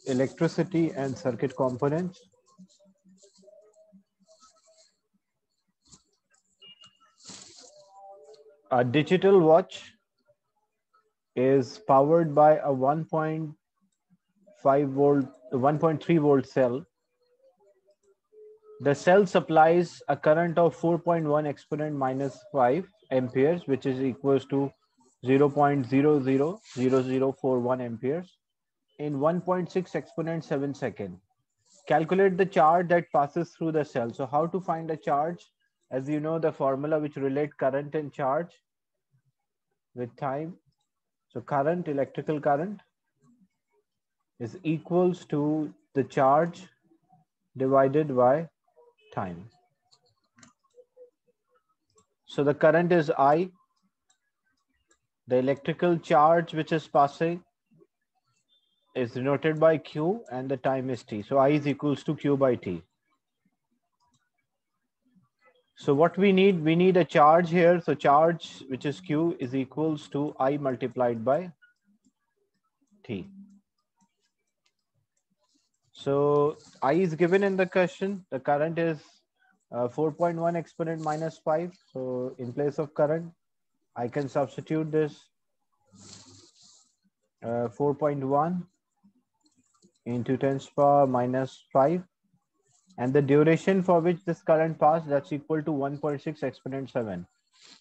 electricity and circuit components. A digital watch is powered by a 1.5 volt, 1.3 volt cell. The cell supplies a current of 4.1 exponent minus 5 amperes, which is equals to 0.000041 amperes in 1.6 exponent 7 second. Calculate the charge that passes through the cell. So how to find a charge? As you know, the formula which relate current and charge with time. So current, electrical current, is equals to the charge divided by time. So the current is I. The electrical charge which is passing is denoted by Q and the time is T. So I is equals to Q by T. So what we need a charge here. So charge which is Q is equals to I multiplied by T. So I is given in the question. The current is 4.1 exponent minus 5. So in place of current, I can substitute this 4.1 into 10 to the power minus 5. And the duration for which this current passed, that's equal to 1.6 exponent 7.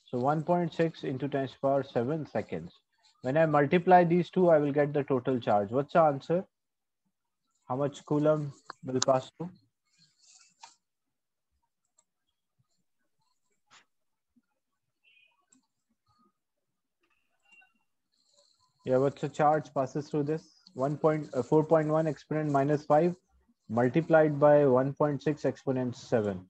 So 1.6 into 10 to the power 7 seconds. When I multiply these two, I will get the total charge. What's the answer? How much coulomb will pass through? Yeah, what's the charge passes through this? 4.1 exponent minus 5 multiplied by 1.6 exponent 7.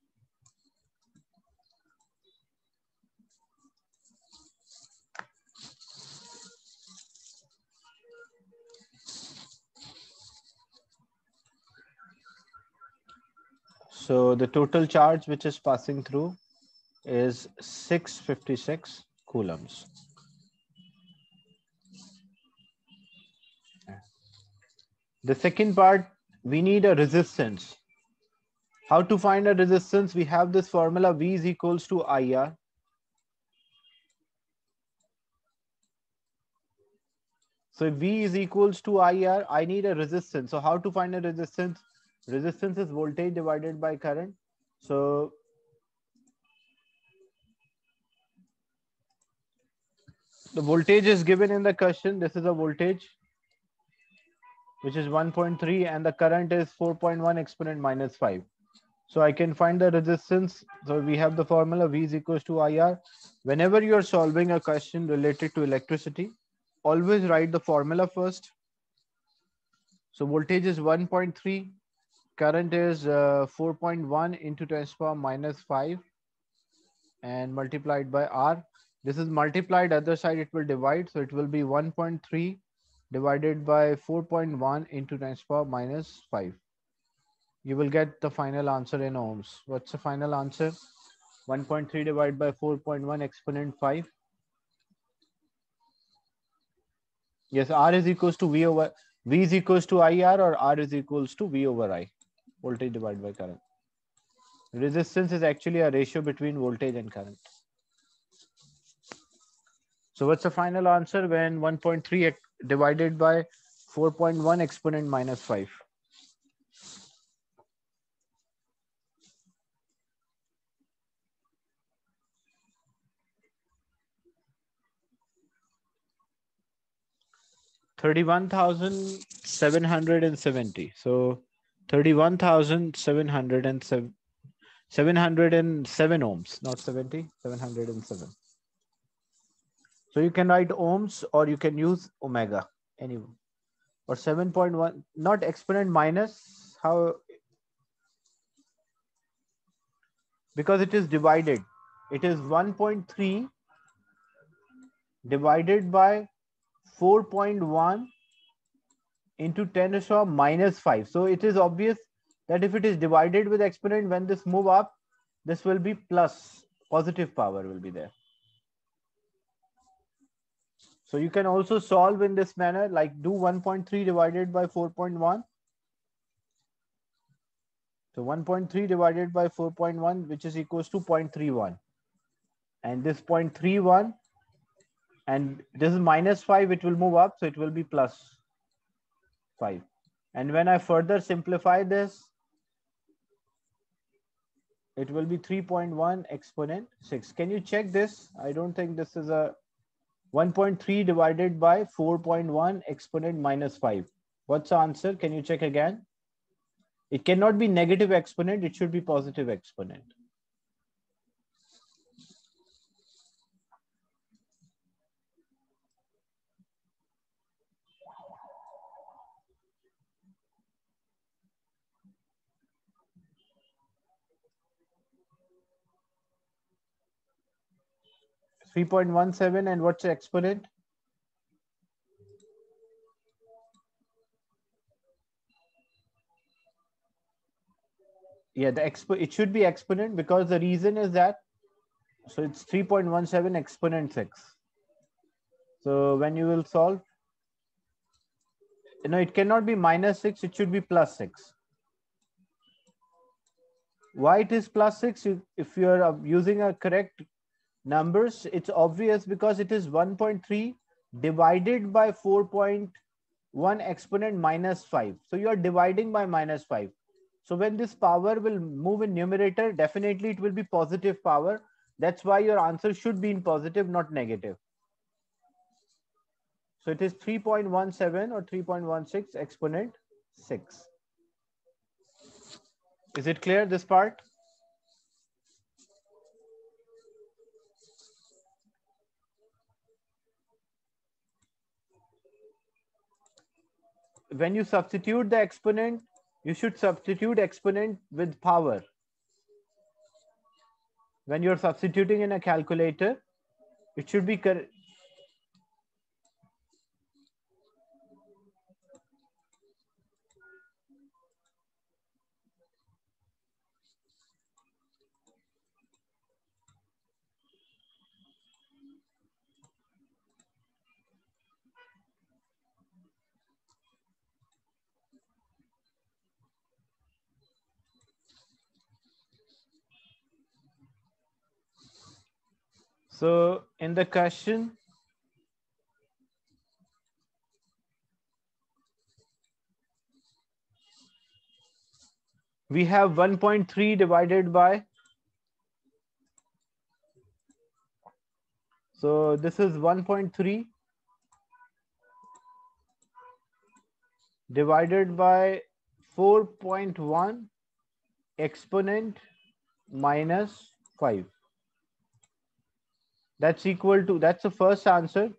So the total charge which is passing through is 656 coulombs. The second part, we need a resistance. How to find a resistance? We have this formula V is equals to IR. So if V is equals to IR, I need a resistance. So how to find a resistance? Resistance is voltage divided by current. So the voltage is given in the question. This is a voltage which is 1.3 and the current is 4.1 exponent minus 5. So I can find the resistance. So we have the formula V is equals to IR. Whenever you're solving a question related to electricity, always write the formula first. So voltage is 1.3, current is 4.1 into 10 to the power minus 5 and multiplied by R. This is multiplied, other side it will divide. So it will be 1.3 divided by 4.1 into 10 to the power minus 5. You will get the final answer in ohms. What's the final answer? 1.3 divided by 4.1 exponent 5. Yes, R is equals to V over V is equals to IR or R is equals to V over I. Voltage divided by current. Resistance is actually a ratio between voltage and current. So what's the final answer when 1.3 divided by 4.1 exponent minus 5? $31,770. So 31,707 ohms, not 70, 707. So you can write ohms or you can use omega, anyway. Or 7.1, not exponent minus, how? Because it is divided. It is 1.3 divided by 4.1 into 10 to the power minus 5. So it is obvious that if it is divided with exponent, when this move up, this will be plus, positive power will be there. So you can also solve in this manner, like do 1.3 divided by 4.1 So 1.3 divided by 4.1, which is equals to 0.31. And this 0.31, and this is minus 5, it will move up, so it will be plus 5. And when I further simplify this, it will be 3.1 exponent 6. Can you check this? I don't think this is a 1.3 divided by 4.1 exponent minus 5. What's the answer? Can you check again? It cannot be negative exponent. It should be positive exponent. $3.17, and what's the exponent? Yeah, it should be exponent, because the reason is that, so it's 3.17 exponent 6. So when you will solve, it cannot be minus 6, it should be plus 6. Why it is plus 6? If you are using a correct numbers, it's obvious, because it is 1.3 divided by 4.1 exponent minus 5. So you are dividing by minus 5. So when this power will move in numerator, definitely it will be positive power. That's why your answer should be in positive, not negative. So it is 3.17 or 3.16 exponent 6. Is it clear, this part? When you substitute the exponent, you should substitute exponent with power. When you're substituting in a calculator, it should be correct. So in the question, we have 1.3 divided by, so this is 1.3 divided by 4.1 exponent minus 5. That's equal to, that's the first answer.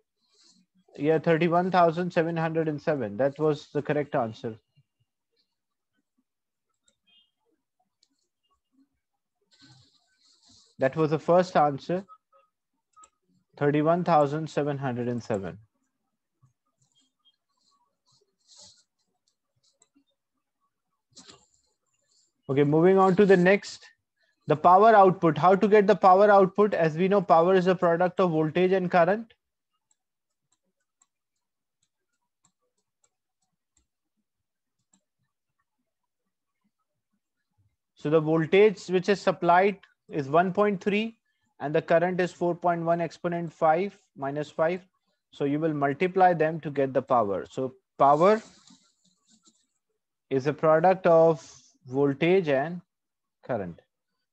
Yeah, 31,707. That was the correct answer. That was the first answer. 31,707. Okay, moving on to the next. The power output. How to get the power output? As we know, power is a product of voltage and current. So the voltage which is supplied is 1.3 and the current is 4.1 exponent 5 minus 5. So you will multiply them to get the power. So power is a product of voltage and current.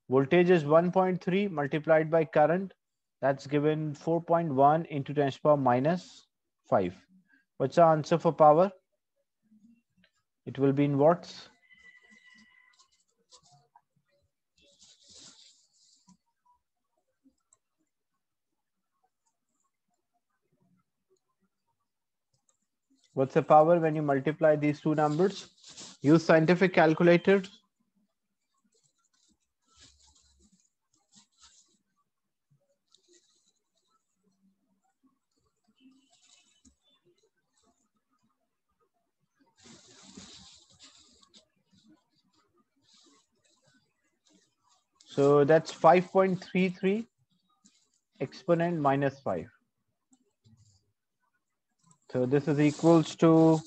Voltage is 1.3 multiplied by current. That's given 4.1 into 10 to the power minus 5. What's the answer for power? It will be in watts. What's the power when you multiply these two numbers? Use scientific calculators. So that's 5.33 exponent minus 5. So this is equals to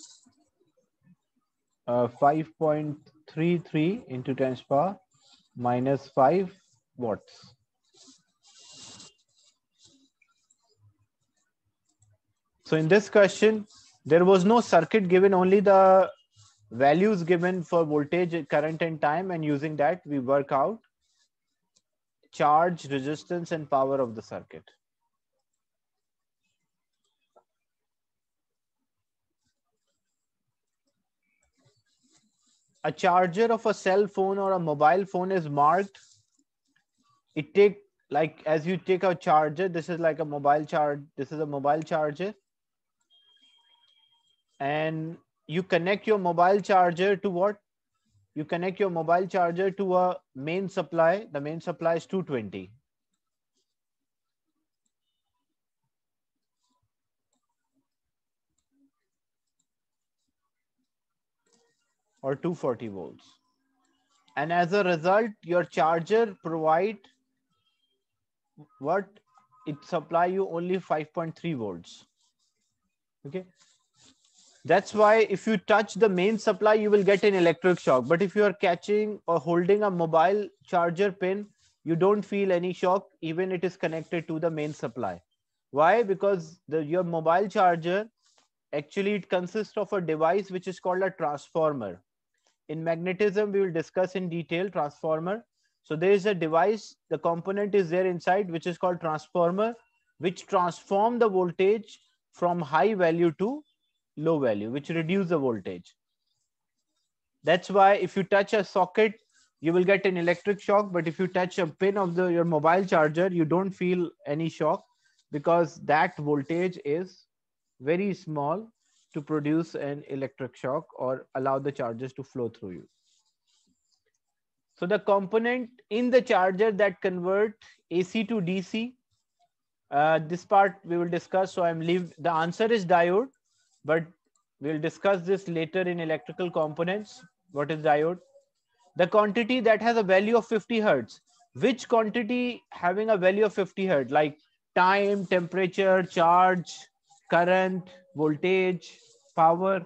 5.33 0.33 into 10 to the power minus 5 watts. So in this question, there was no circuit given, only the values given for voltage, current, and time, and using that we work out charge, resistance, and power of the circuit. A charger of a cell phone or a mobile phone is marked. It take, like, as you take a charger, this is like a mobile charge, this is a mobile charger, and you connect your mobile charger to what? You connect your mobile charger to a main supply. The main supply is 220. Or 240 volts. And as a result, your charger provide what? It supply you only 5.3 volts. Okay. That's why if you touch the main supply, you will get an electric shock. But if you are catching or holding a mobile charger pin, you don't feel any shock, even it is connected to the main supply. Why? Because your mobile charger, actually it consists of a device which is called a transformer. In magnetism, we will discuss in detail transformer. So there is a device, the component is there inside, which is called transformer, which transform the voltage from high value to low value, which reduce the voltage. That's why if you touch a socket, you will get an electric shock. But if you touch a pin of your mobile charger, you don't feel any shock, because that voltage is very small to produce an electric shock or allow the charges to flow through you. So the component in the charger that convert AC to DC, this part we will discuss. So the answer is diode, but we'll discuss this later in electrical components. What is diode? The quantity that has a value of 50 hertz. Which quantity having a value of 50 hertz? Like time, temperature, charge, current, voltage, power.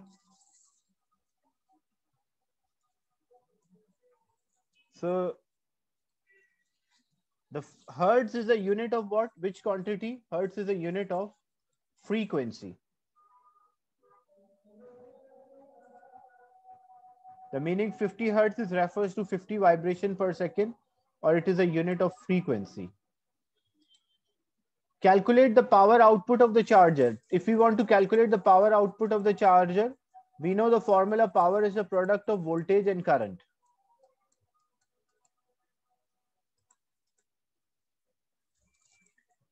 So the hertz is a unit of what? Which quantity? Hertz is a unit of frequency. The meaning 50 hertz is refers to 50 vibration per second, or it is a unit of frequency. Calculate the power output of the charger. If we want to calculate the power output of the charger, we know the formula: power is a product of voltage and current.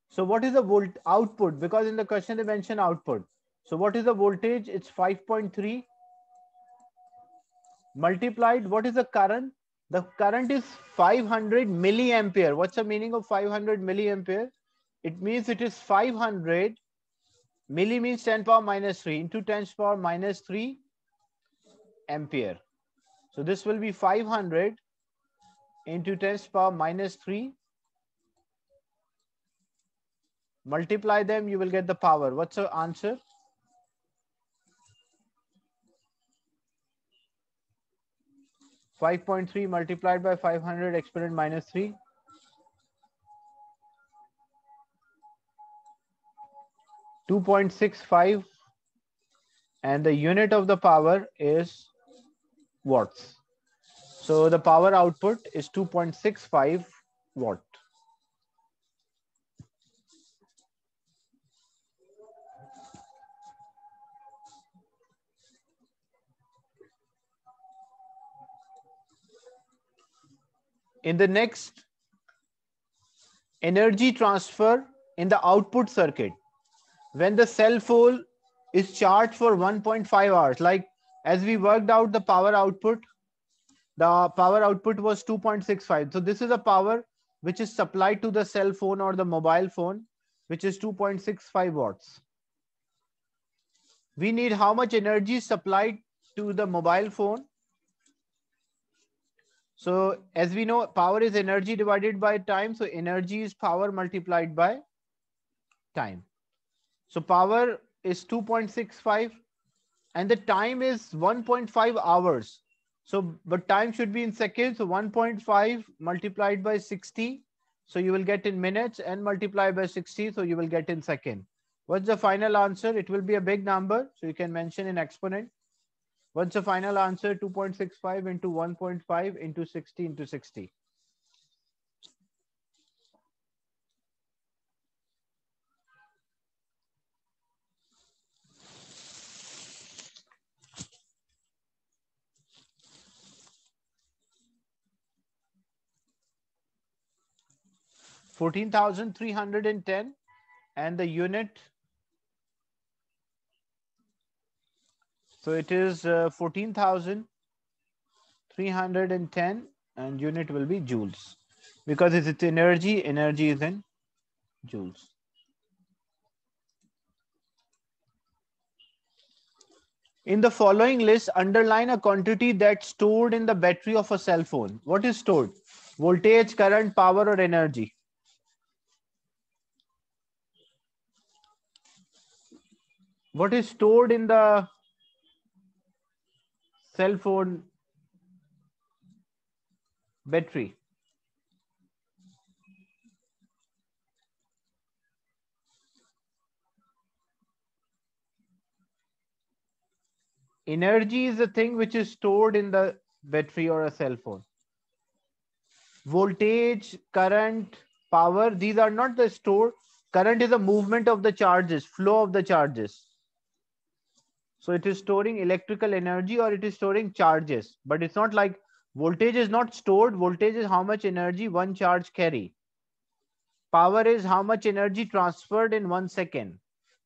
So what is the volt output? Because in the question they mention output. So what is the voltage? It's 5.3 multiplied. What is the current? The current is 500 milliampere. What's the meaning of 500 milliampere? It means it is 500. Milli means 10 power minus 3 into 10 power minus 3 ampere. So this will be 500 into 10 power minus 3. Multiply them, you will get the power. What's the answer? .3 multiplied by 500 exponent minus 3. 2.65, and the unit of the power is watts. So the power output is 2.65 watt. In the next, energy transfer in the output circuit. When the cell phone is charged for 1.5 hours, like as we worked out the power output was 2.65. So this is a power which is supplied to the cell phone or the mobile phone, which is 2.65 watts. We need how much energy supplied to the mobile phone? So as we know, power is energy divided by time. So energy is power multiplied by time. So power is 2.65 and the time is 1.5 hours. So, but time should be in seconds. So 1.5 multiplied by 60. So you will get in minutes, and multiply by 60. So you will get in second. What's the final answer? It will be a big number. So you can mention in exponent. What's the final answer? 2.65 into 1.5 into 60 into 60. 14,310, and the unit, so it is 14,310, and unit will be joules, because it's energy. Energy is in joules. In the following list, underline a quantity that's stored in the battery of a cell phone. What is stored? Voltage, current, power, or energy? What is stored in the cell phone battery? Energy is the thing which is stored in the battery or a cell phone. Voltage, current, power, these are not the stored. Current is the movement of the charges, flow of the charges. So it is storing electrical energy, or it is storing charges. But it's not like voltage is not stored. Voltage is how much energy one charge carry. Power is how much energy transferred in 1 second.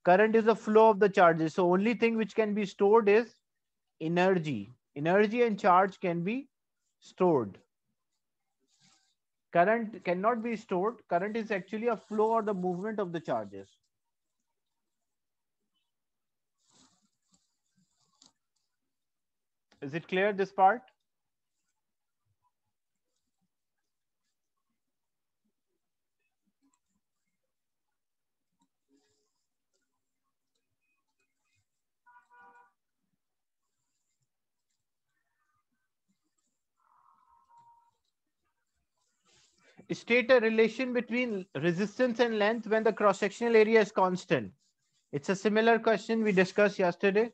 Current is the flow of the charges. So only thing which can be stored is energy. Energy and charge can be stored. Current cannot be stored. Current is actually a flow or the movement of the charges. Is it clear, this part? State a relation between resistance and length when the cross-sectional area is constant. It's a similar question we discussed yesterday.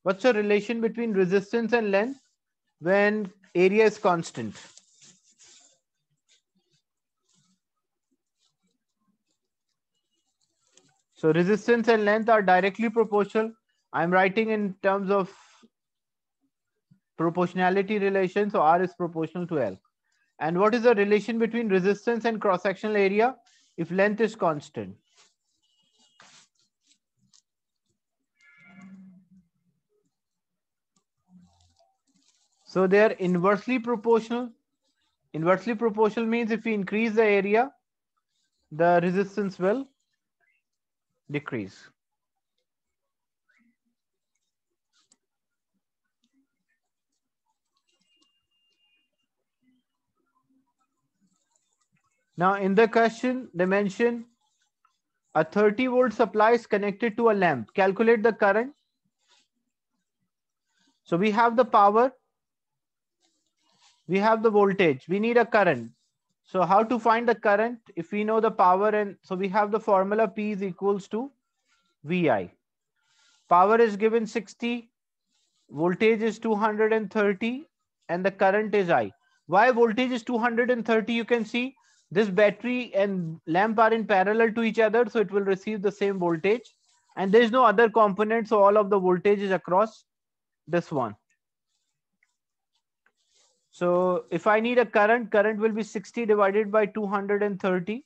What's the relation between resistance and length when area is constant? So resistance and length are directly proportional. I'm writing in terms of proportionality relation. So R is proportional to L. And what is the relation between resistance and cross-sectional area if length is constant? So they are inversely proportional. Inversely proportional means if we increase the area, the resistance will decrease. Now in the question, they mention a 30-volt supply is connected to a lamp. Calculate the current. So we have the power, we have the voltage, we need a current. So how to find the current if we know the power? And so we have the formula P is equals to VI. Power is given 60, voltage is 230, and the current is I. Why voltage is 230? You can see this battery and lamp are in parallel to each other, so it will receive the same voltage. And there is no other component, so all of the voltage is across this one. So if I need a current, current will be 60 divided by 230.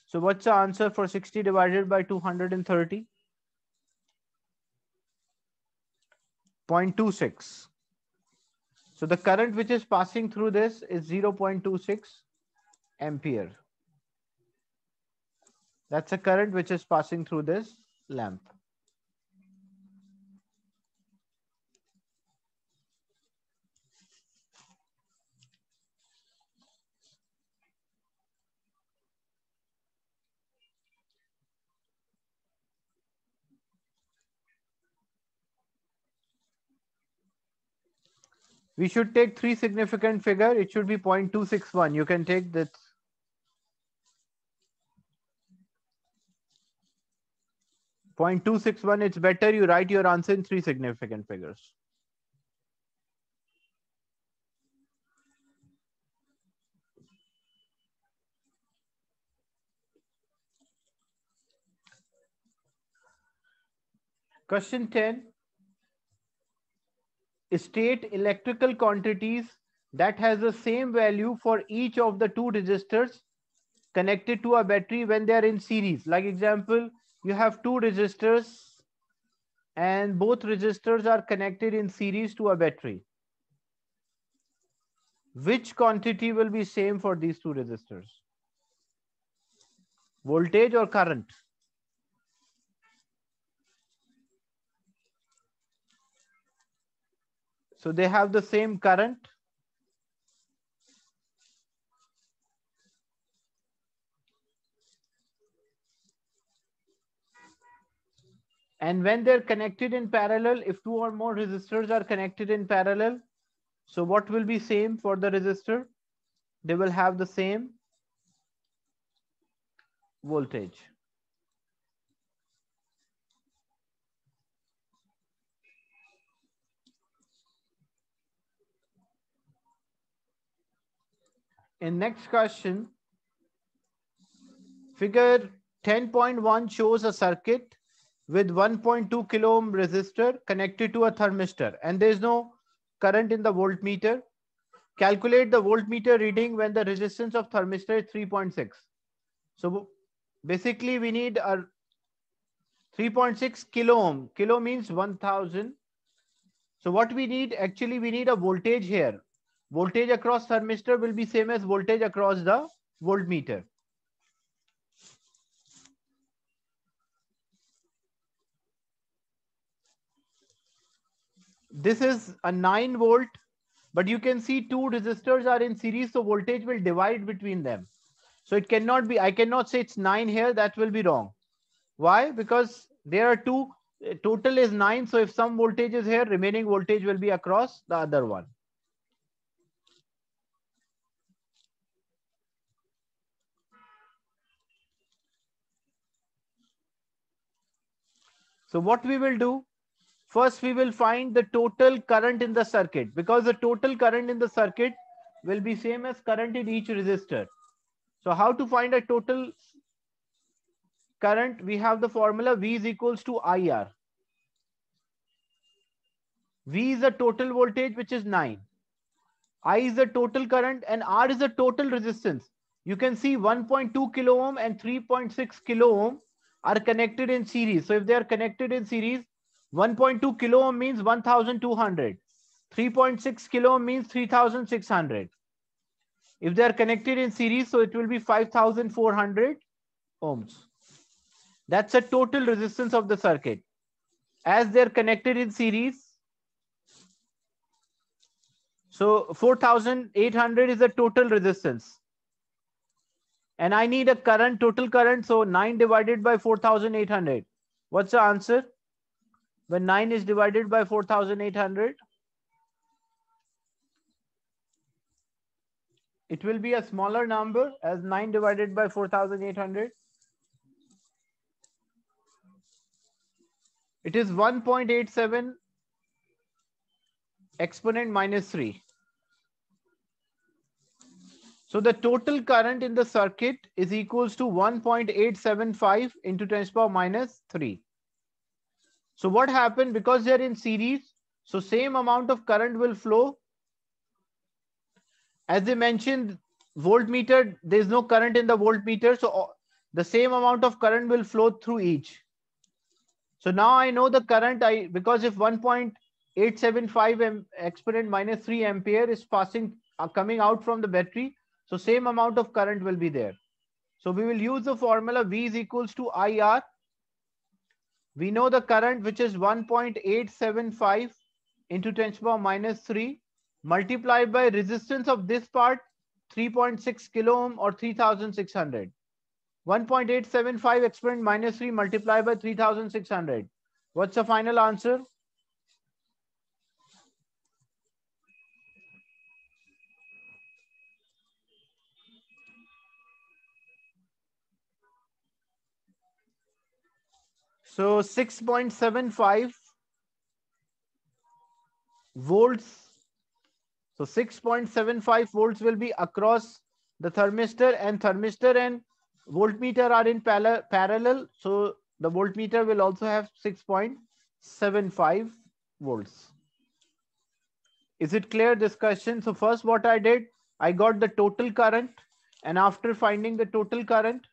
So what's the answer for 60 divided by 230? 0.26. So the current which is passing through this is 0.26 ampere. That's a current which is passing through this lamp. We should take three significant figure. It should be 0.261. You can take that. 0.261. It's better you write your answer in three significant figures. Question 10. State electrical quantities that has the same value for each of the two resistors connected to a battery when they are in series. Like example, you have two resistors and both resistors are connected in series to a battery. Which quantity will be same for these two resistors? Voltage or current? So they have the same current. And when they're connected in parallel, if two or more resistors are connected in parallel, so what will be same for the resistor? They will have the same voltage. In next question, figure 10.1 shows a circuit with 1.2 kilo ohm resistor connected to a thermistor and there is no current in the voltmeter. Calculate the voltmeter reading when the resistance of thermistor is 3.6. So basically we need a 3.6 kilo ohm. Kilo means 1000. So what we need, actually we need a voltage here. Voltage across thermistor will be same as voltage across the voltmeter. This is a 9 volt, but you can see two resistors are in series, so voltage will divide between them. So it cannot be, I cannot say it's 9 here, that will be wrong. Why? Because there are two, total is 9, so if some voltage is here, remaining voltage will be across the other one. So what we will do, first we will find the total current in the circuit, because the total current in the circuit will be same as current in each resistor. So how to find a total current? We have the formula V is equals to IR. V is the total voltage, which is 9. I is the total current and R is the total resistance. You can see 1.2 kilo ohm and 3.6 kilo ohm are connected in series. So if they are connected in series, 1.2 kilo ohm means 1200. 3.6 kilo ohm means 3600. If they are connected in series, so it will be 5400 ohms. That's the total resistance of the circuit. As they are connected in series, so 4800 is the total resistance. And I need a current, total current. So 9 divided by 4800. What's the answer? When 9 is divided by 4800, it will be a smaller number as 9 divided by 4800. It is 1.87 exponent minus 3. So the total current in the circuit is equals to 1.875 into 10 to the power minus 3. So what happened, because they are in series, so same amount of current will flow. As they mentioned, voltmeter, there is no current in the voltmeter, so the same amount of current will flow through each. So now I know the current, because if 1.875 exponent minus 3 ampere is passing, coming out from the battery, so same amount of current will be there. So we will use the formula V is equals to IR. We know the current, which is 1.875 into 10 to the power minus 3 multiplied by resistance of this part, 3.6 kilo ohm or 3600. 1.875 exponent minus 3 multiplied by 3600. What's the final answer? So 6.75 volts. So 6.75 volts will be across the thermistor, and voltmeter are in parallel. So the voltmeter will also have 6.75 volts. Is it clear, this question? So first what I did, I got the total current, and after finding the total current,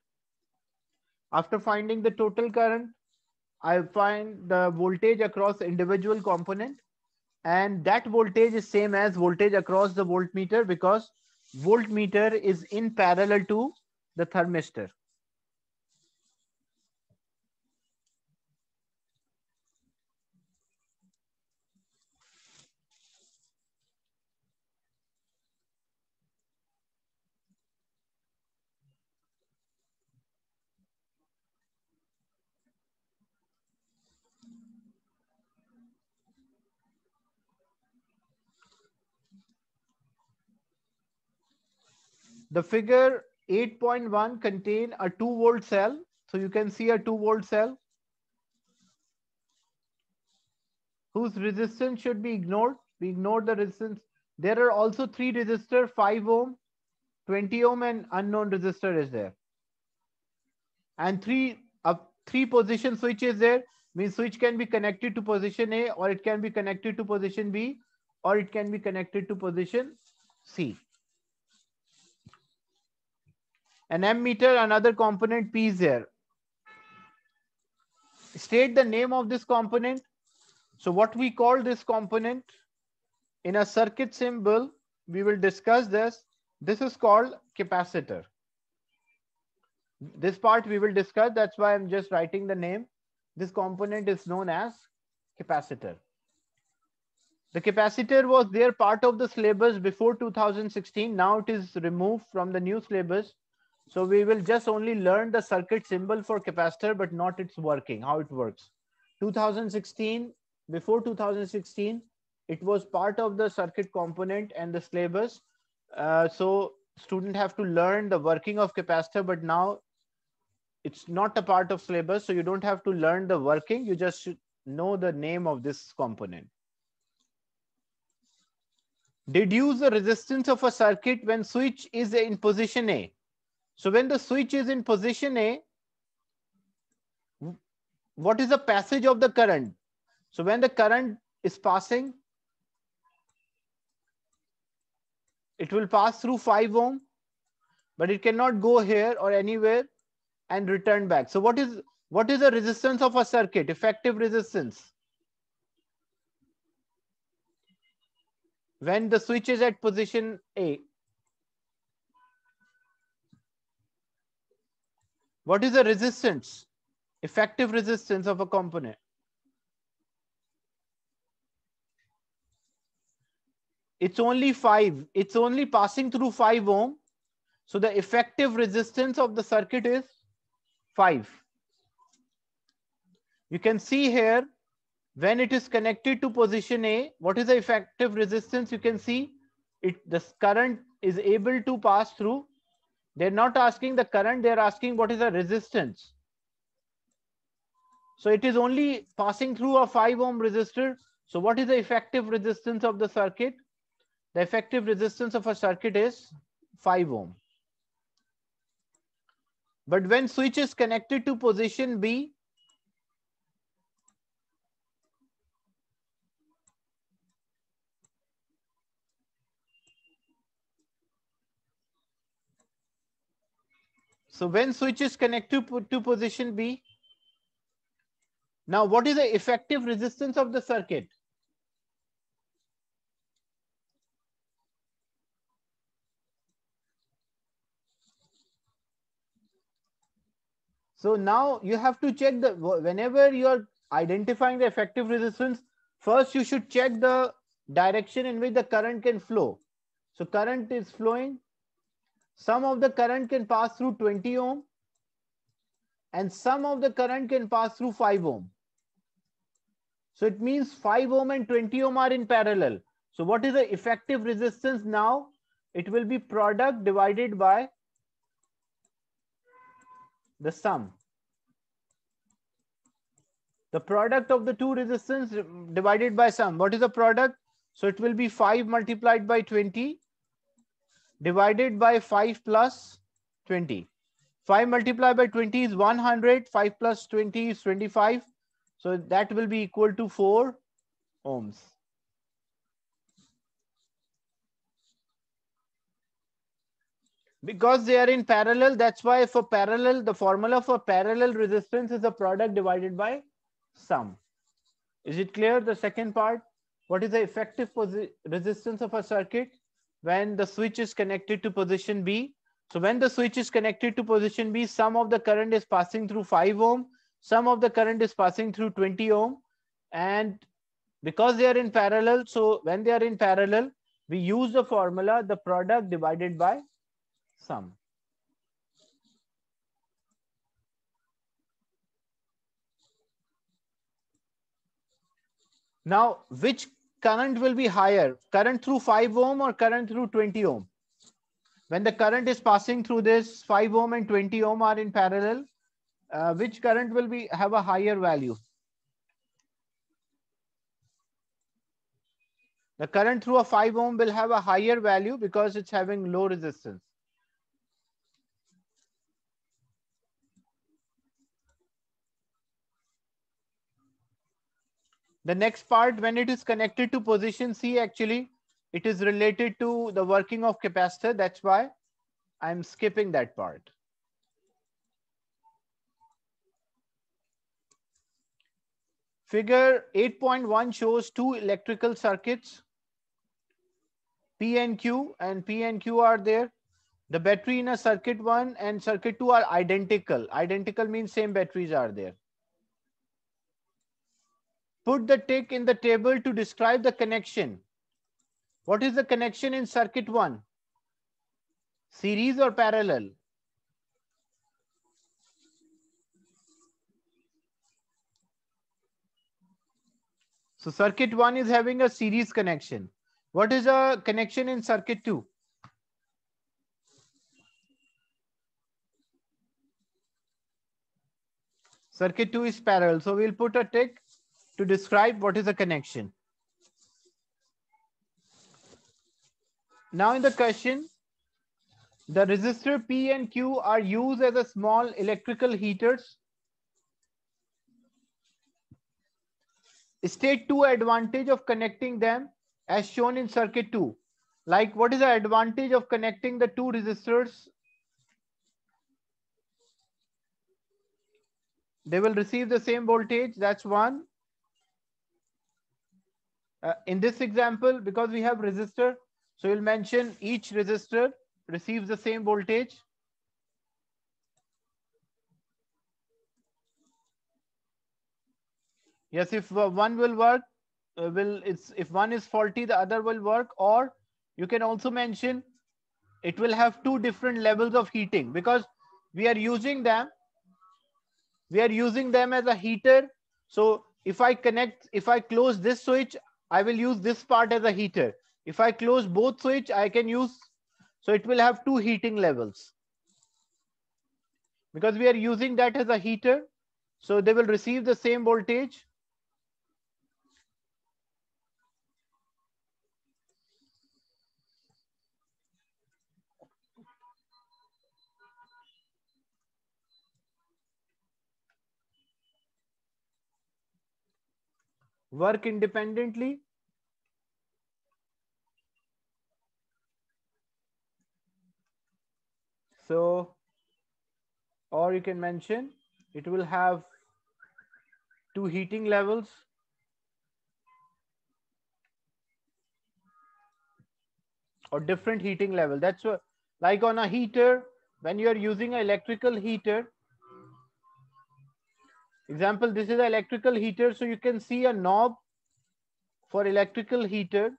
I find the voltage across individual component, and that voltage is same as voltage across the voltmeter because voltmeter is in parallel to the thermistor. The figure 8.1 contain a 2-volt cell. So you can see a 2-volt cell whose resistance should be ignored. We ignored the resistance. There are also 3 resistors, 5 ohm, 20 ohm, and unknown resistor is there. And 3 position switch is there. Means switch can be connected to position A, or it can be connected to position B, or it can be connected to position C. An ammeter, another component P is there. State the name of this component. So what we call this component in a circuit symbol, we will discuss this. This is called capacitor. This part we will discuss. That's why I'm just writing the name. This component is known as capacitor. The capacitor was there part of the syllabus before 2016. Now it is removed from the new syllabus. So we will just only learn the circuit symbol for capacitor, but not its working, how it works. 2016, before 2016, it was part of the circuit component and the syllabus. So students have to learn the working of capacitor, but now it's not a part of syllabus. So you don't have to learn the working. You just should know the name of this component. Deduce the resistance of a circuit when switch is in position A. So when the switch is in position A, what is the passage of the current? So when the current is passing, it will pass through 5 ohm, but it cannot go here or anywhere and return back. So what is the resistance of a circuit? Effective resistance. When the switch is at position A. What is the resistance? Effective resistance of a component. It's only 5. It's only passing through 5 ohm. So the effective resistance of the circuit is 5. You can see here, when it is connected to position A, what is the effective resistance? You can see this current is able to pass through. They're not asking the current, they're asking what is the resistance. So it is only passing through a 5 ohm resistor. So what is the effective resistance of the circuit? The effective resistance of a circuit is 5 ohm. But when switch is connected to position B, so when switch is connected to position B, now what is the effective resistance of the circuit? So now you have to check whenever you are identifying the effective resistance, first you should check the direction in which the current can flow. So current is flowing. Some of the current can pass through 20 ohm and some of the current can pass through 5 ohm. So it means 5 ohm and 20 ohm are in parallel. So what is the effective resistance now? It will be product divided by the sum. The product of the two resistance divided by sum. What is the product? So it will be 5 multiplied by 20 divided by 5 plus 20. 5 multiplied by 20 is 100. 5 plus 20 is 25. So that will be equal to 4 ohms. Because they are in parallel, that's why for parallel, the formula for parallel resistance is the product divided by sum. Is it clear? The second part, what is the effective resistance of a circuit when the switch is connected to position B? So when the switch is connected to position B, some of the current is passing through 5 ohm, some of the current is passing through 20 ohm. And because they are in parallel, so when they are in parallel, we use the formula, the product divided by sum. Now, which current will be higher? Current through 5 ohm or current through 20 ohm? When the current is passing through this 5 ohm and 20 ohm are in parallel, which current will have a higher value? The current through a 5 ohm will have a higher value because it's having low resistance. The next part, when it is connected to position C, actually, it is related to the working of capacitor. That's why I'm skipping that part. Figure 8.1 shows two electrical circuits, P and Q are there. The battery in a circuit 1 and circuit 2 are identical. Identical means same batteries are there. Put the tick in the table to describe the connection. What is the connection in circuit 1? Series or parallel? So circuit 1 is having a series connection. What is a connection in circuit 2? Circuit 2 is parallel. So we'll put a tick to describe what is a connection. Now in the question, the resistor P and Q are used as a small electrical heaters. State 2 advantage of connecting them as shown in circuit 2. Like, what is the advantage of connecting the two resistors? They will receive the same voltage. That's one. In this example, because we have resistor, so you'll mention each resistor receives the same voltage. Yes, if one will work, if one is faulty, the other will work. Or you can also mention it will have two different levels of heating because we are using them. We are using them as a heater. So if I close this switch, I will use this part as a heater. If I close both switch, I can use, so it will have two heating levels. Because we are using that as a heater, so they will receive the same voltage. Work independently. So, or you can mention it will have two heating levels. Or different heating level. That's what, like on a heater, when you are using an electrical heater. Example, this is an electrical heater. So you can see a knob for electrical heater.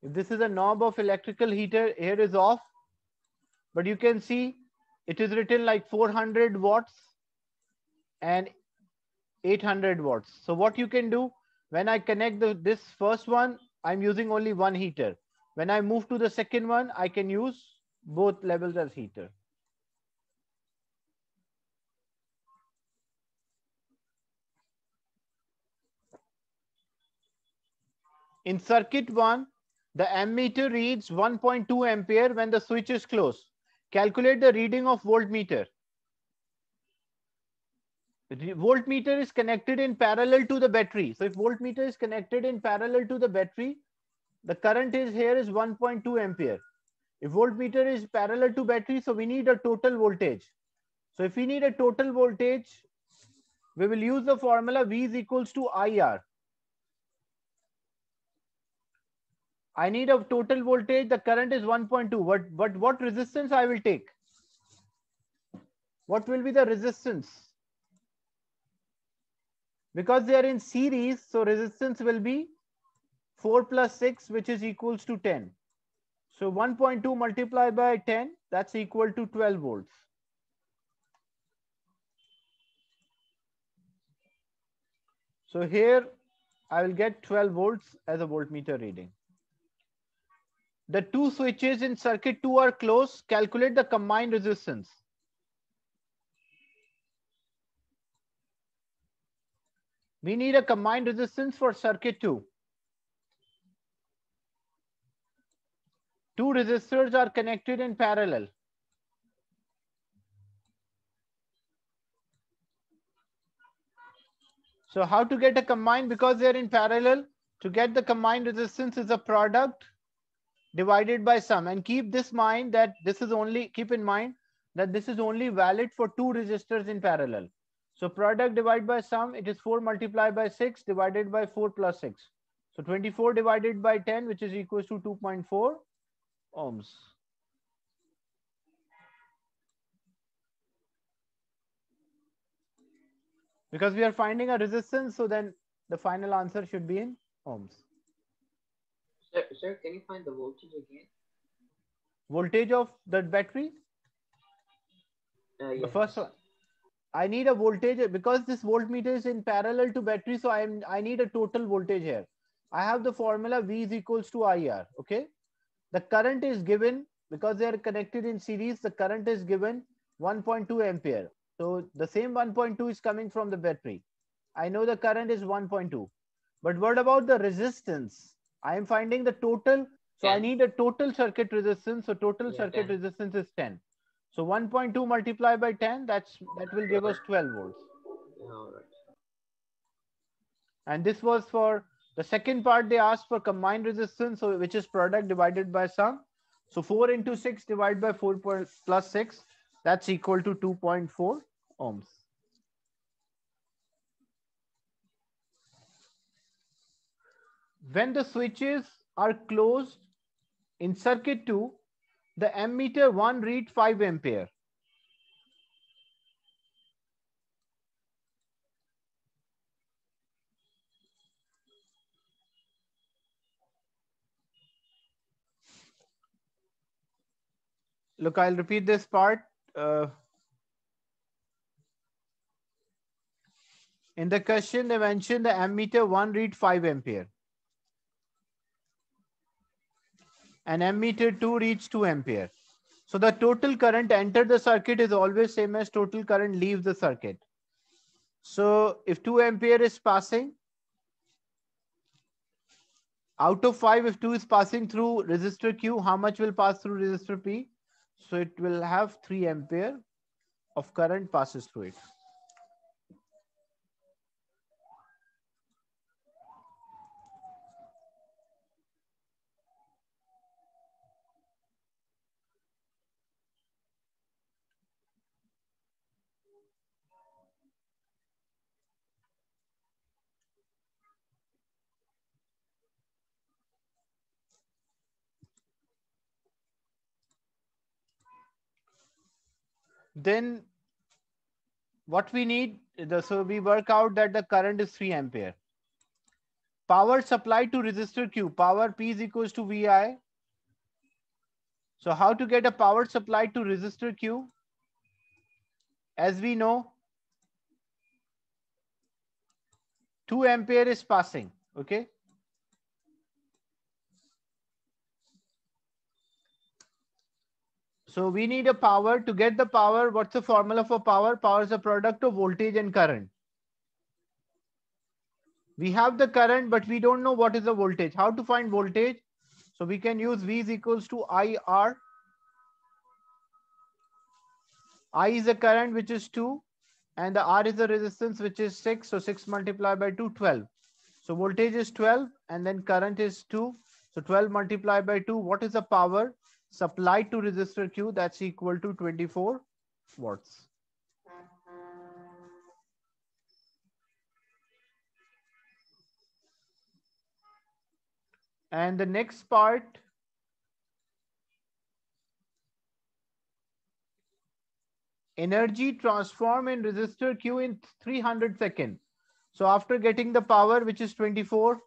If this is a knob of electrical heater, here is off. But you can see it is written like 400 watts and 800 watts. So what you can do, when I connect this first one, I'm using only one heater. When I move to the second one, I can use both levels as heater. In circuit 1, the ammeter reads 1.2 ampere when the switch is closed. Calculate the reading of voltmeter. Voltmeter is connected in parallel to the battery. So if voltmeter is connected in parallel to the battery, the current is here is 1.2 ampere. If voltmeter is parallel to battery, so we need a total voltage. So if we need a total voltage, we will use the formula V is equals to IR. I need a total voltage, the current is 1.2. What resistance I will take? What will be the resistance? Because they are in series, so resistance will be 4 plus 6, which is equals to 10. So 1.2 multiplied by 10, that's equal to 12 volts. So here I will get 12 volts as a voltmeter reading. The two switches in circuit 2 are closed. Calculate the combined resistance. We need a combined resistance for circuit 2. Two resistors are connected in parallel. So how to get a combined? Because they are in parallel, to get the combined resistance is a product divided by sum. And keep this mind that this is only, keep in mind that this is only valid for two resistors in parallel. So product divided by sum, it is 4 multiplied by 6 divided by 4 plus 6. So 24 divided by 10, which is equals to 2.4 ohms. Because we are finding a resistance, so then the final answer should be in ohms. Sir, can you find the voltage again? Voltage of the battery? Yes. The first one. I need a voltage because this voltmeter is in parallel to battery, so I need a total voltage here. I have the formula V is equals to IR. Okay. The current is given because they are connected in series. The current is given 1.2 ampere. So the same 1.2 is coming from the battery. I know the current is 1.2. But what about the resistance? I am finding the total. So 10. I need a total circuit resistance. So total circuit 10. resistance is 10. So 1.2 multiplied by 10, that will give us 12 volts. All right. And this was for the second part. They asked for combined resistance, so which is product divided by sum. So 4 into 6 divided by 4 plus 6, that's equal to 2.4 ohms. When the switches are closed in circuit 2, the ammeter 1 read 5 ampere. Look, I'll repeat this part. In the question, they mentioned the ammeter 1 read 5 ampere. And ammeter 2 reads 2 ampere. So the total current enter the circuit is always same as total current leaves the circuit. So if 2 ampere is passing, out of 5, if 2 is passing through resistor Q, how much will pass through resistor P? So it will have 3 ampere of current passes through it. Then what we need, so we work out that the current is 3 ampere. Power supplied to resistor Q, power P is equals to VI. So how to get a power supplied to resistor Q? As we know, 2 ampere is passing, okay? So we need a power. To get the power, what's the formula for power? Power is a product of voltage and current. We have the current, but we don't know what is the voltage. How to find voltage? So we can use V is equals to IR. I is the current, which is 2, and the R is the resistance, which is 6. So 6 multiplied by 2, 12. So voltage is 12, and then current is 2. So 12 multiplied by 2, what is the power supplied to resistor Q? That's equal to 24 watts. And the next part, energy transform in resistor Q in 300 seconds. So after getting the power, which is 24,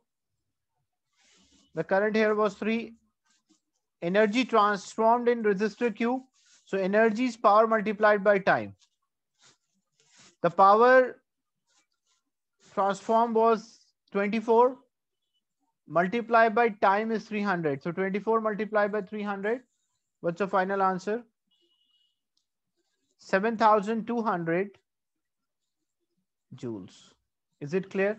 the current here was 3, energy transformed in resistor Q. So energy is power multiplied by time. The power transform was 24, multiplied by time is 300. So 24 multiplied by 300. What's the final answer? 7,200 joules. Is it clear?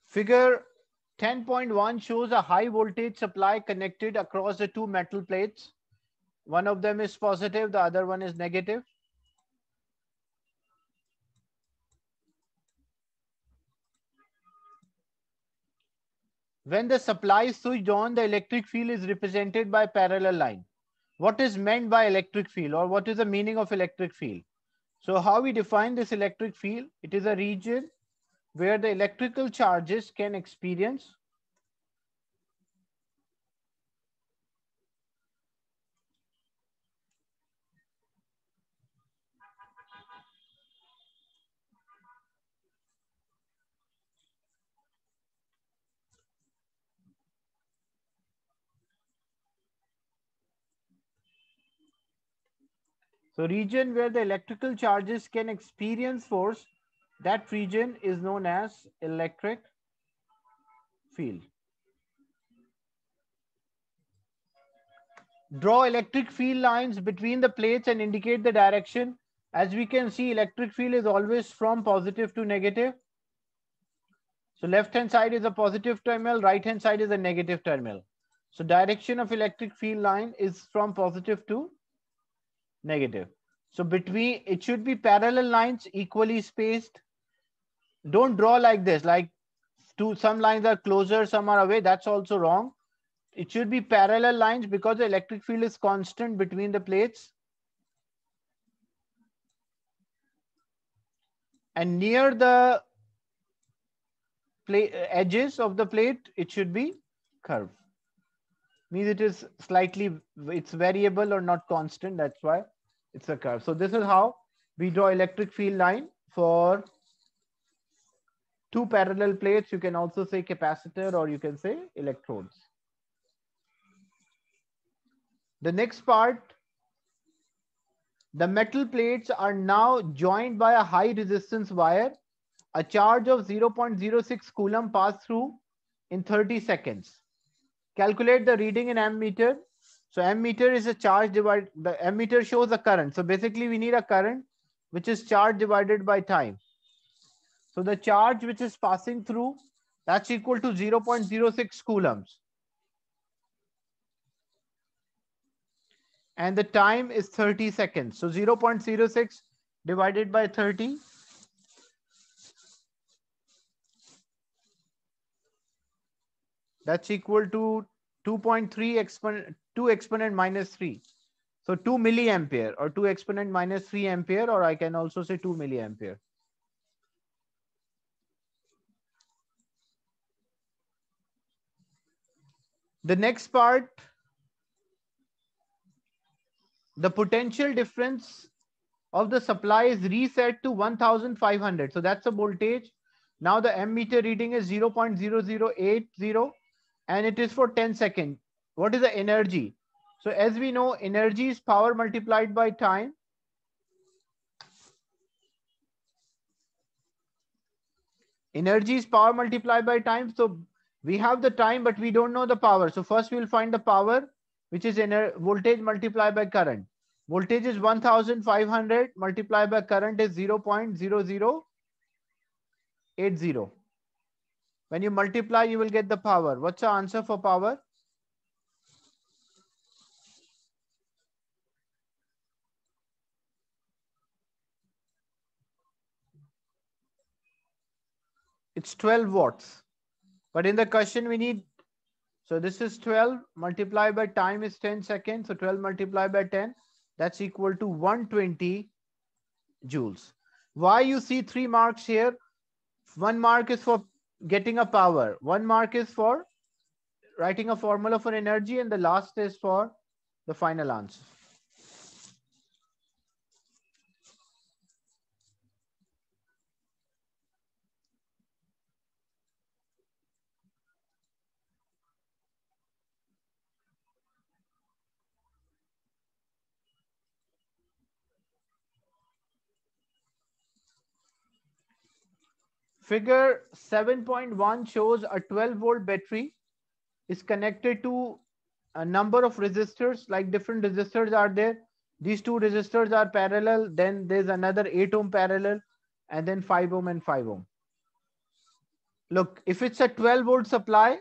Figure 10.1 shows a high voltage supply connected across the two metal plates. One of them is positive, the other one is negative. When the supply is switched on, the electric field is represented by parallel line. What is meant by electric field, or what is the meaning of electric field? So how we define this electric field? It is a region where the electrical charges can experience so region where the electrical charges can experience force, that region is known as electric field. Draw electric field lines between the plates and indicate the direction. As we can see, electric field is always from positive to negative. So left hand side is a positive terminal, right hand side is a negative terminal. So direction of electric field line is from positive to negative. So between, it should be parallel lines equally spaced. Don't draw like this, like some lines are closer, some are away. That's also wrong. It should be parallel lines because the electric field is constant between the plates. And near the edges of the plate, it should be curved. Means it is slightly, it's variable or not constant. That's why it's a curve. So this is how we draw electric field line for two parallel plates. You can also say capacitor, or you can say electrodes. The next part, the metal plates are now joined by a high resistance wire. A charge of 0.06 coulomb passed through in 30 seconds. Calculate the reading in ammeter. So ammeter is a charge divided, the ammeter shows a current. So basically we need a current which is charge divided by time. So the charge which is passing through, that's equal to 0.06 coulombs. And the time is 30 seconds. So 0.06 divided by 30. That's equal to 2.3 exponent 2 exponent minus 3. So 2 milliampere, or 2 exponent minus 3 ampere, or I can also say 2 milliampere. The next part, the potential difference of the supply is reset to 1500. So that's the voltage. Now the ammeter reading is 0.0080 and it is for 10 seconds. What is the energy? So as we know, energy is power multiplied by time. Energy is power multiplied by time. So we have the time, but we don't know the power. So first we'll find the power, which is voltage multiplied by current. Voltage is 1500 multiplied by current is 0.0080. When you multiply, you will get the power. What's the answer for power? It's 12 watts. But in the question, we need, so this is 12 multiplied by time is 10 seconds. So 12 multiplied by 10, that's equal to 120 joules. Why you see 3 marks here? 1 mark is for getting a power. 1 mark is for writing a formula for energy. And the last is for the final answer. Figure 7.1 shows a 12-volt battery is connected to a number of resistors, like different resistors are there. These two resistors are parallel. Then there's another 8 ohm parallel, and then 5 ohm and 5 ohm. Look, if it's a 12-volt supply,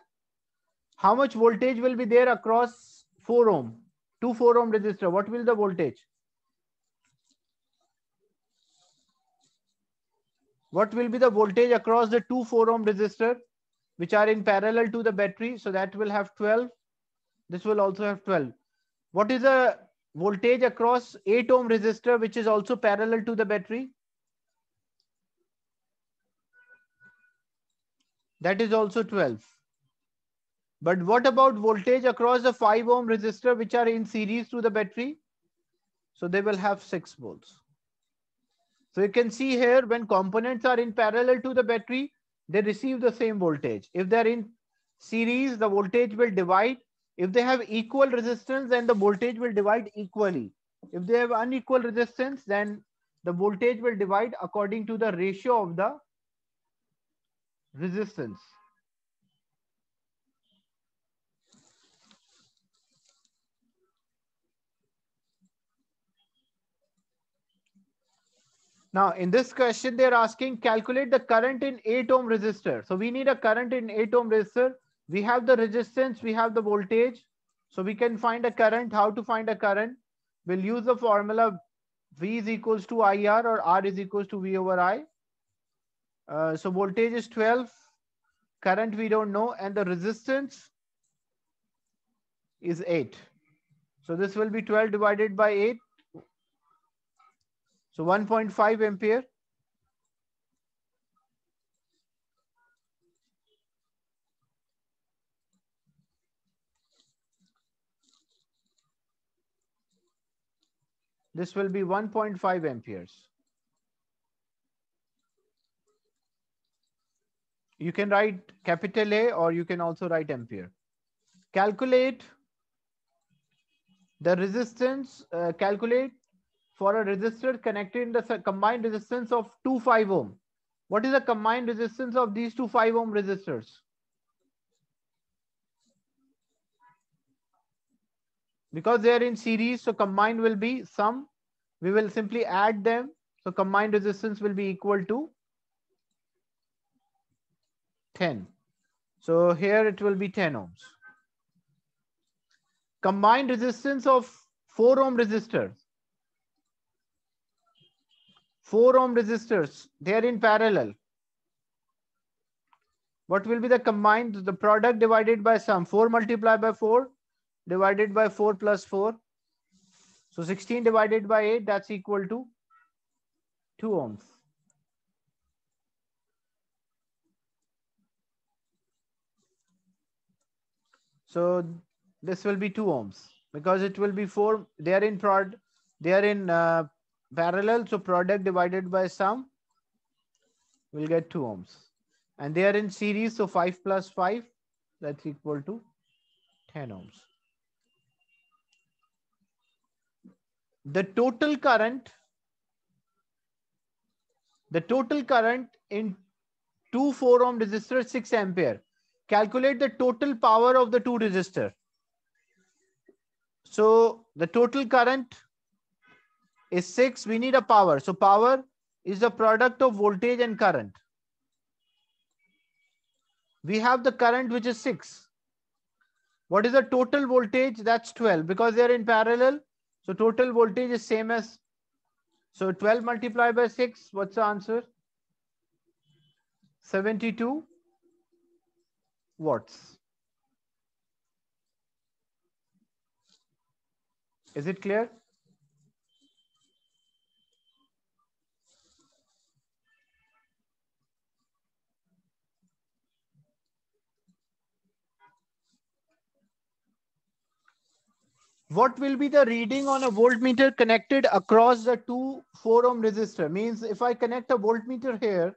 how much voltage will be there across 4 ohm? 2 4 ohm resistor. What will the voltage? What will be the voltage across the 2 4 ohm resistor, which are in parallel to the battery? So that will have 12. This will also have 12. What is the voltage across 8 ohm resistor, which is also parallel to the battery? That is also 12. But what about voltage across the 5 ohm resistor, which are in series to the battery? So they will have 6 volts. So you can see here, when components are in parallel to the battery, they receive the same voltage. If they're in series, the voltage will divide. If they have equal resistance, then the voltage will divide equally. If they have unequal resistance, then the voltage will divide according to the ratio of the resistance. Now, in this question, they're asking calculate the current in 8 ohm resistor. So we need a current in 8 ohm resistor. We have the resistance, we have the voltage. So we can find a current. How to find a current? We'll use the formula V is equals to IR, or R is equals to V over I. So voltage is 12. Current we don't know. And the resistance is 8. So this will be 12 divided by 8. So 1.5 ampere. This will be 1.5 amperes. You can write capital A, or you can also write ampere. Calculate the resistance, calculate for a resistor connected in the combined resistance of 2 5 ohm. What is the combined resistance of these two 5 ohm resistors? Because they are in series, so combined will be sum. We will simply add them. So combined resistance will be equal to 10. So here it will be 10 ohms. Combined resistance of 4 ohm resistors. 4 ohm resistors, they are in parallel. What will be the combined, the product divided by sum? 4 multiplied by 4 divided by 4 plus 4. So 16 divided by 8, that's equal to 2 ohms. So this will be 2 ohms because it will be 4. They are in parallel, so product divided by sum will get 2 ohms. And they are in series, so 5 plus 5, that's equal to 10 ohms. The total current in two 4 ohm resistor is 6 ampere. Calculate the total power of the two resistor. So the total current is 6. We need a power. So power is the product of voltage and current. We have the current, which is 6. What is the total voltage? That's 12, because they are in parallel. So total voltage is same as, so 12 multiplied by 6. What's the answer? 72 watts. Is it clear? What will be the reading on a voltmeter connected across the two 4 ohm resistor? Means if I connect a voltmeter here,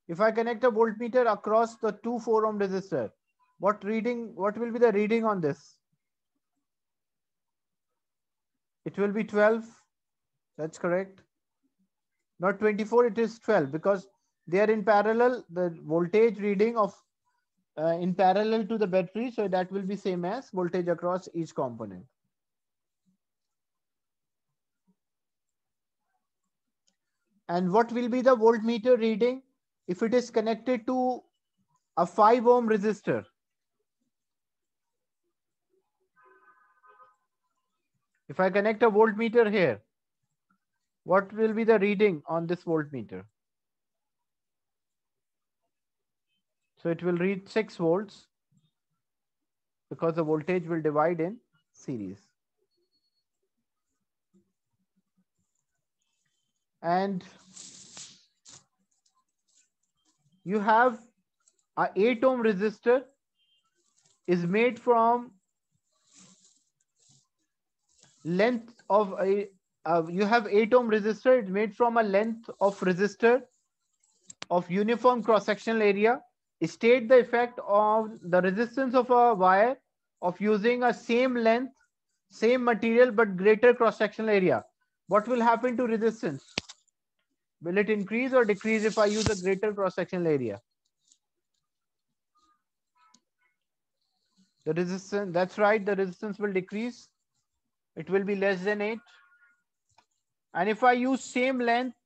if I connect a voltmeter across the two 4 ohm resistor, what will be the reading on this? It will be 12. That's correct. Not 24, it is 12, because they are in parallel. The voltage reading of in parallel to the battery, so that will be same as voltage across each component. And what will be the voltmeter reading if it is connected to a 5 ohm resistor? If I connect a voltmeter here, what will be the reading on this voltmeter? So it will read 6 volts, because the voltage will divide in series. And you have a 8 ohm resistor is made from length of a you have 8 ohm resistor. It's made from a length of resistor of uniform cross-sectional area. State the effect of the resistance of a wire of using a same length, same material, but greater cross-sectional area. What will happen to resistance? Will it increase or decrease if I use a greater cross-sectional area? The resistance, that's right, the resistance will decrease. It will be less than 8. And if I use same length,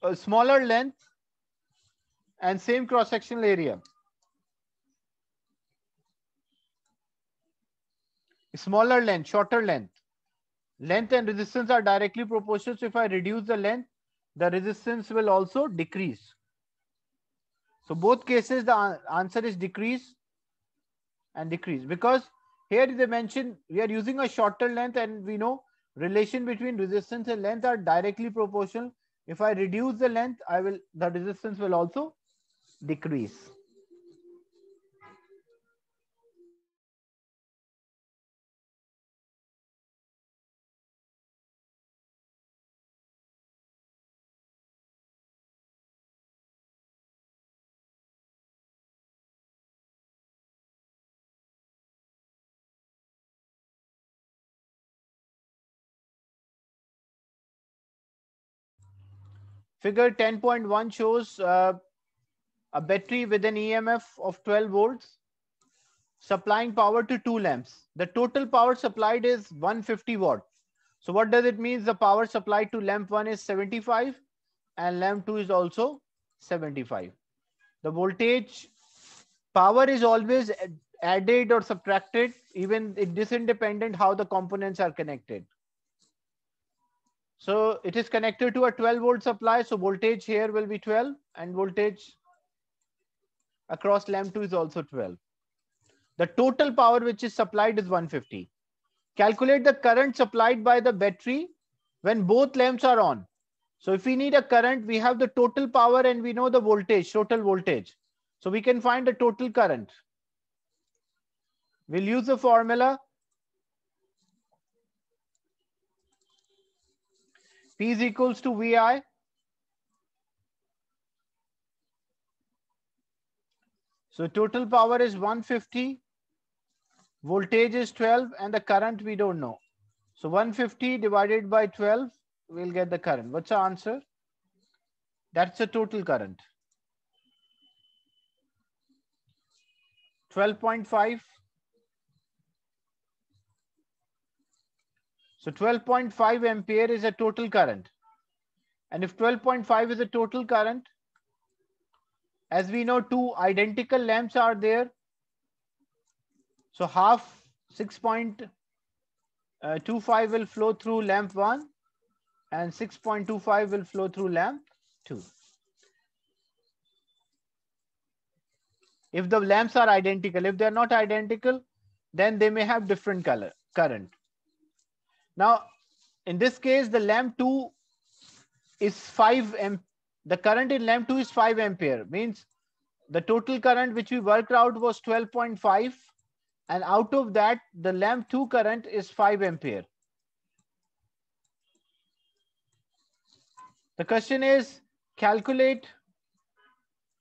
a smaller length, and same cross-sectional area, smaller length, shorter length, length and resistance are directly proportional. So if I reduce the length, the resistance will also decrease. So both cases, the answer is decrease and decrease, because here they mention we are using a shorter length, and we know relation between resistance and length are directly proportional. If I reduce the length, the resistance will also decrease. Figure 10.1 shows a battery with an EMF of 12 volts supplying power to 2 lamps. The total power supplied is 150 watt. So what does it mean? The power supplied to lamp 1 is 75 and lamp 2 is also 75. The voltage power is always added or subtracted, even it is independent how the components are connected. So it is connected to a 12 volt supply. So voltage here will be 12 and voltage across lamp 2 is also 12. The total power which is supplied is 150. Calculate the current supplied by the battery when both lamps are on. So if we need a current, we have the total power and we know the voltage, total voltage. So we can find the total current. We'll use the formula P is equals to VI. So total power is 150, voltage is 12, and the current we don't know. So 150 divided by 12, we'll get the current. What's the answer? That's the total current. 12.5. So 12.5 ampere is a total current. And if 12.5 is a total current, as we know, two identical lamps are there. So half 6.25 will flow through lamp 1 and 6.25 will flow through lamp 2. If the lamps are identical, if they're not identical, then they may have different color current. Now, in this case, the lamp 2 is 5 amp. The current in lamp 2 is 5 ampere. Means the total current which we worked out was 12.5, and out of that, the lamp 2 current is 5 ampere. The question is, calculate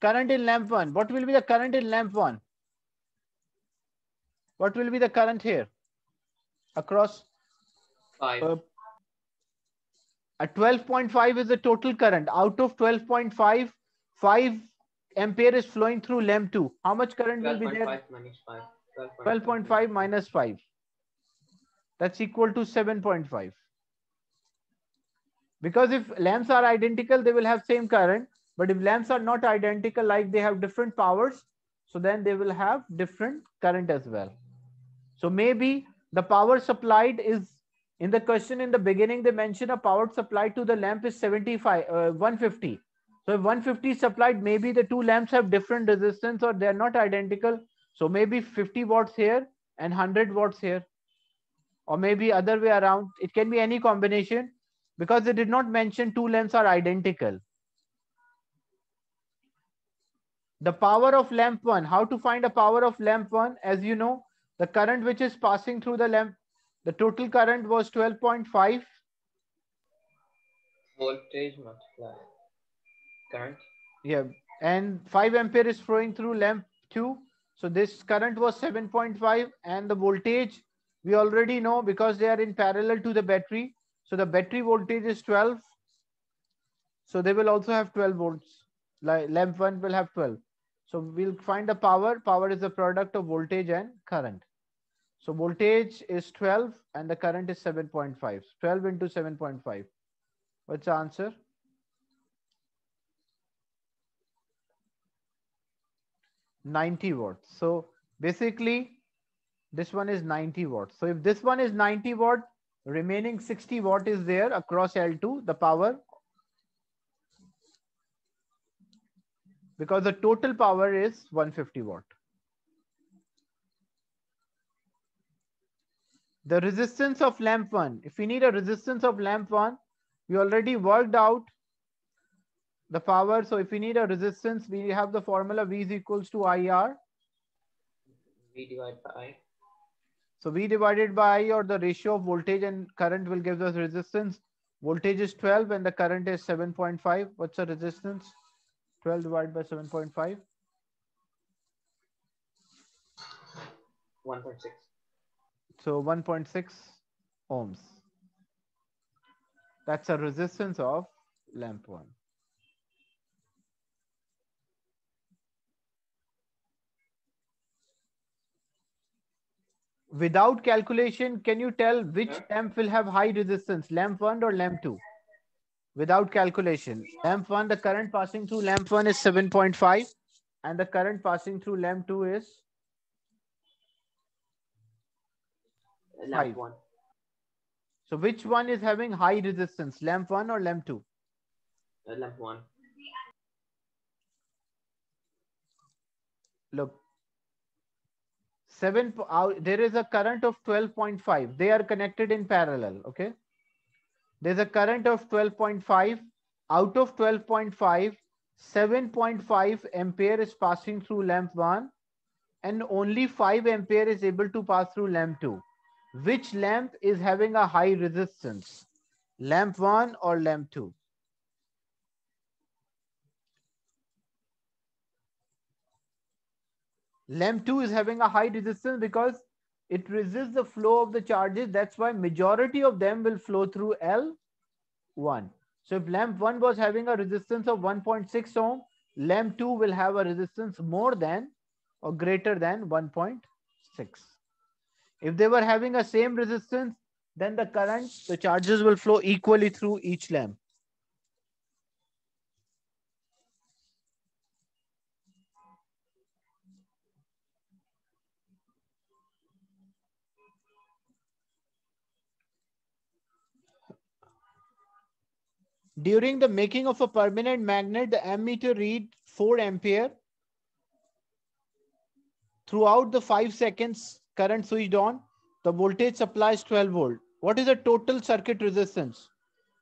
current in lamp 1. What will be the current in lamp 1? What will be the current here? Across 5. A 12.5 is the total current. Out of 12.5, 5 ampere is flowing through lamp 2. How much current will be there? 12.5 minus 5. 12.5 minus 5. That's equal to 7.5. Because if lamps are identical, they will have same current. But if lamps are not identical, like they have different powers, so then they will have different current as well. So maybe the power supplied is, in the question in the beginning, they mentioned a power supplied to the lamp is 150. So if 150 is supplied, maybe the two lamps have different resistance or they are not identical. So maybe 50 watts here and 100 watts here. Or maybe other way around. It can be any combination because they did not mention two lamps are identical. The power of lamp 1. How to find a power of lamp 1? As you know, the current which is passing through the lamp, the total current was 12.5. Voltage multiplied current. Yeah, and 5 ampere is flowing through lamp 2. So this current was 7.5, and the voltage we already know because they are in parallel to the battery. So the battery voltage is 12. So they will also have 12 volts. Like lamp 1 will have 12. So we'll find the power. Power is the product of voltage and current. So voltage is 12 and the current is 7.5. 12 into 7.5. What's the answer? 90 watts. So basically, this one is 90 watts. So if this one is 90 watt, remaining 60 watt is there across L2, the power. Because the total power is 150 watt. The resistance of lamp 1. If we need a resistance of lamp 1, we already worked out the power. So if we need a resistance, we have the formula V is equals to IR. V divided by I. So V divided by I, or the ratio of voltage and current, will give us resistance. Voltage is 12 and the current is 7.5. What's the resistance? 12 divided by 7.5. 1.6. So 1.6 ohms. That's a resistance of lamp 1. Without calculation, can you tell which lamp will have high resistance, lamp 1 or lamp 2? Without calculation, lamp 1, the current passing through lamp 1 is 7.5 and the current passing through lamp 2 is Lamp 5. 1. So which one is having high resistance, lamp 1 or lamp 2? Lamp 1. Look, there is a current of 12.5. They are connected in parallel. Okay, there's a current of 12.5. Out of 12.5, 7.5 ampere is passing through lamp 1 and only 5 ampere is able to pass through lamp 2. Which lamp is having a high resistance? Lamp 1 or lamp 2? Lamp 2 is having a high resistance because it resists the flow of the charges. That's why majority of them will flow through L1. So if lamp 1 was having a resistance of 1.6 ohm, lamp 2 will have a resistance more than or greater than 1.6. If they were having a same resistance, then the current, the charges will flow equally through each lamp. During the making of a permanent magnet, the ammeter read 4 ampere. Throughout the 5 seconds current switched on, the voltage supplies 12 volt. What is the total circuit resistance?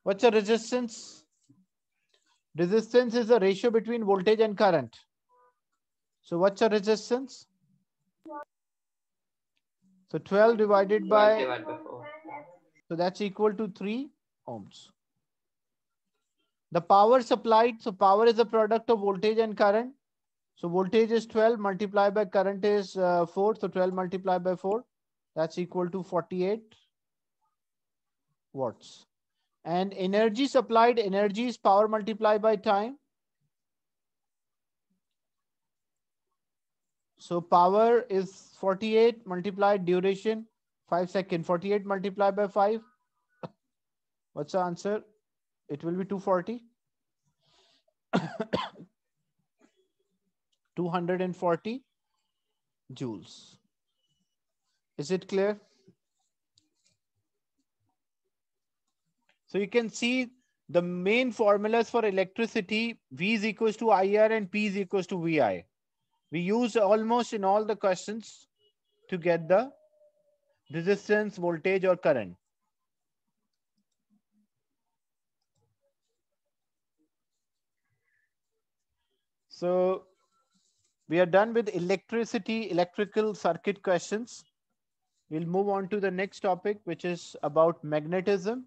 What's the resistance? Resistance is the ratio between voltage and current. So what's the resistance? So 12 divided by 4. so that's equal to 3 ohms. The power supplied, so power is a product of voltage and current. So voltage is 12 multiplied by current is 4. So 12 multiplied by 4, that's equal to 48 watts. And energy supplied, energy is power multiplied by time. So power is 48 multiplied duration 5 seconds. 48 multiplied by 5. What's the answer? It will be 240. 240 joules. Is it clear? So you can see the main formulas for electricity. V is equals to IR and P is equals to VI. We use almost in all the questions to get the resistance, voltage or current. So we are done with electricity, electrical circuit questions. We'll move on to the next topic, which is about magnetism.